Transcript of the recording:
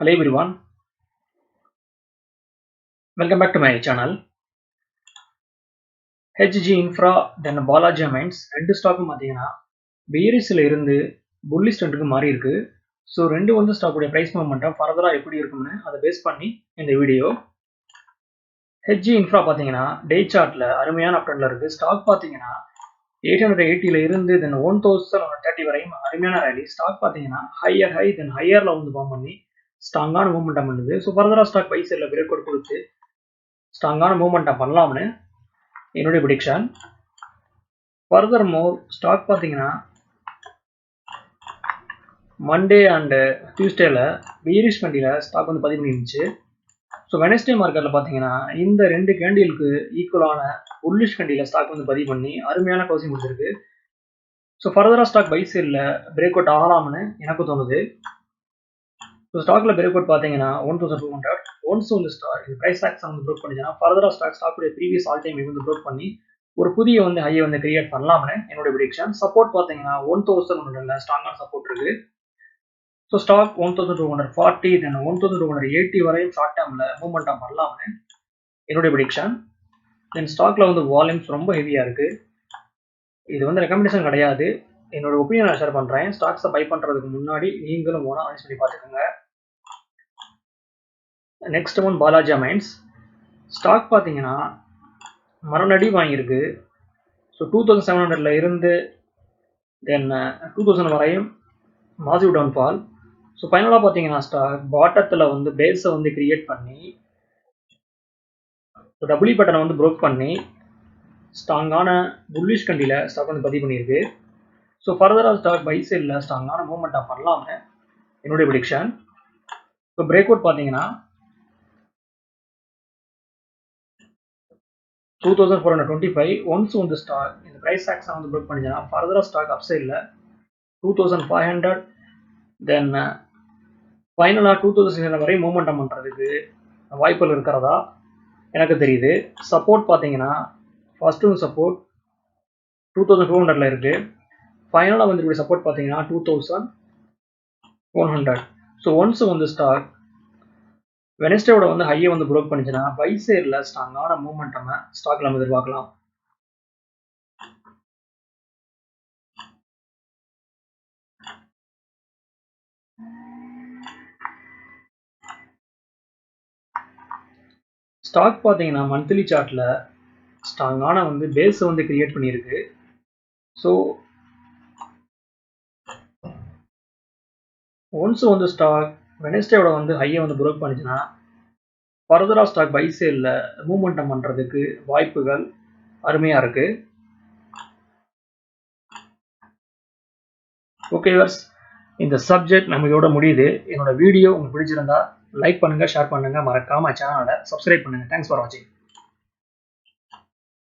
Hello everyone, welcome back to my channel. HG Infra then Balaji Mines ரெண்டு ஸ்டாக்கும் பார்த்தீங்கன்னா பியரிஸ்ல இருந்து bullish ட்ரெண்டுக்கு மாறி இருக்கு. ஸோ ரெண்டு வந்து ஸ்டாக்குடைய பிரைஸ் மூவ்மெண்ட்டும் ஃபர்தராக எப்படி இருக்கும்னு அதை பேஸ் பண்ணி இந்த வீடியோ. HG Infra பார்த்தீங்கன்னா டே சார்ட்ல அருமையான அப்ட்ரெண்ட்ல இருக்கு. ஸ்டாக் பார்த்தீங்கன்னா 880ல இருந்து தென் 1030 வரையும் அருமையான ரேலி. ஸ்டாக் பார்த்தீங்கன்னா ஹையர் ஹை தென் ஹையர்ல வந்து ஃபார்ம் பண்ணி ஸ்ட்ராங்கான மூவ்மெண்டம் பண்ணுது. ஸோ ஃபர்தராக ஸ்டாக் பை சைடில் பிரேக் அவுட் கொடுத்து ஸ்ட்ராங்கான மூவ்மெண்ட்டை பண்ணலாம்னு என்னுடைய ப்ரெடிக்ஷன். ஃபர்தர் மோர் ஸ்டாக் பார்த்தீங்கன்னா மண்டே அண்ட் டியூஸ்டேல பீரிஷ் கண்டியில் ஸ்டாக் வந்து பதிவு பண்ணிருந்துச்சு. ஸோ வெனஸ்டே மார்க்கெட்டில் பார்த்தீங்கன்னா இந்த ரெண்டு கேண்டிலுக்கு ஈக்குவலான புல்லிஷ் கண்டியில் ஸ்டாக் வந்து பதிவு பண்ணி அருமையான க்ளோசிங் முடிச்சிருக்கு. ஸோ ஃபர்தராக ஸ்டாக் பை சைடில் பிரேக் அவுட் ஆகலாம்னு எனக்கு தோணுது. ஸோ ஸ்டாக்ல பிரேக் அவுட் பார்த்தீங்கன்னா 1200 ஒன்ஸ் வந்து ஸ்டாக் இந்த ப்ரைஸ் ஆக்ஸ் வந்து ப்ரோக் பண்ணிச்சுன்னா ஃபர்தராக ஸ்டாக்குடைய ப்ரீவியஸ் ஆல் டைம் வந்து ப்ரோக் பண்ணி ஒரு புதிய வந்து ஹையை வந்து கிரியேட் பண்ணலாம்னு என்னுடைய ப்ரெடிக்ஷன். சப்போர்ட் பார்த்தீங்கன்னா 1200 ஸ்ட்ராங்கான சப்போர்ட் இருக்கு. ஸோ ஸ்டாக் 1240 தென் 1280 வரையும் ஷார்ட் டேர்ம்ல மூவ்மெண்ட்டாக பண்ணலாம்னு என்னுடைய ப்ரெடிக்ஷன். தென் ஸ்டாக்ல வந்து வால்யூம்ஸ் ரொம்ப ஹெவியா இருக்கு. இது வந்து ரெக்கமெண்டேஷன் கிடையாது, என்னோட ஒப்பீனியன் நான் ஷேர் பண்றேன். ஸ்டாக்ஸை பை பண்றதுக்கு முன்னாடி நீங்களும் ஓனா அனலைஸ் பண்ணி பார்த்துக்கோங்க. Next one Balaji Mines. Stock பார்த்தீங்கன்னா மரணடி வாங்கியிருக்கு. ஸோ 2700ல இருந்து தென் 2000 வரையும் மாசிவ் டவுன்ஃபால். ஸோ ஃபைனலாக பார்த்தீங்கன்னா ஸ்டாக் பாட்டத்தில் வந்து பேஸை வந்து கிரியேட் பண்ணி டபுள்யூ பேட்டர்னை வந்து ப்ரோக் பண்ணி ஸ்ட்ராங்கான புல்லிஷ் கண்டியில் ஸ்டாக் வந்து பதிவு பண்ணியிருக்கு. ஸோ ஃபர்தராக ஸ்டாக் பை சைடில் ஸ்ட்ராங்கான மூவ்மெண்ட்டாக பண்ணலாம்னு என்னுடைய ப்ரெடிக்ஷன். ஸோ பிரேக் அவுட் பார்த்தீங்கன்னா 2425 ஒன்ஸ் வந்து ஸ்டாக் இந்த ப்ரைஸ் ஆக்ஸை வந்து ப்ரோக் பண்ணிச்சுன்னா ஃபர்தராக ஸ்டாக் அப் சைடில் 2500 தென் ஃபைனலாக 2600 வரை மூவ்மெண்டம் பண்ணுறதுக்கு வாய்ப்புகள் இருக்கிறதா எனக்கு தெரியுது. சப்போர்ட் பார்த்தீங்கன்னா ஃபர்ஸ்ட் வந்து சப்போர்ட் 2200ல இருக்கு. ஃபைனலாக வந்து இப்படி சப்போர்ட் பார்த்தீங்கன்னா 2100. ஸோ ஒன்ஸ் வந்து ஸ்டாக் வெனஸ்டேவோட வந்து ஹையை வந்து ப்ரோக் பண்ணிச்சுன்னா பை சைடில் ஸ்ட்ராங்கான மூவ்மெண்டம் ஸ்டாக்ல நம்ம எதிர்பார்க்கலாம். ஸ்டாக் பார்த்தீங்கன்னா மந்த்லி சார்ட்ல ஸ்ட்ராங்கான வந்து பேஸ் வந்து கிரியேட் பண்ணியிருக்கு. ஸோ ஒன்ஸ் வந்து ஸ்டாக் வெனஸ்டேவோட வந்து ஹையை வந்து ப்ரோக் பண்ணிச்சுன்னா ஃபர்தராக ஸ்டாக் பை சைடில் மூவ்மெண்டம் பண்ணுறதுக்கு வாய்ப்புகள் அருமையாக இருக்கு. ஓகே வர்ஸ், இந்த சப்ஜெக்ட் நம்ம இதோட முடியுது. என்னோட வீடியோ உங்களுக்கு பிடிச்சிருந்தா லைக் பண்ணுங்க, ஷேர் பண்ணுங்க, மறக்காம சேனலை சப்ஸ்கிரைப் பண்ணுங்க. தேங்க்ஸ் ஃபார் வாட்சிங்.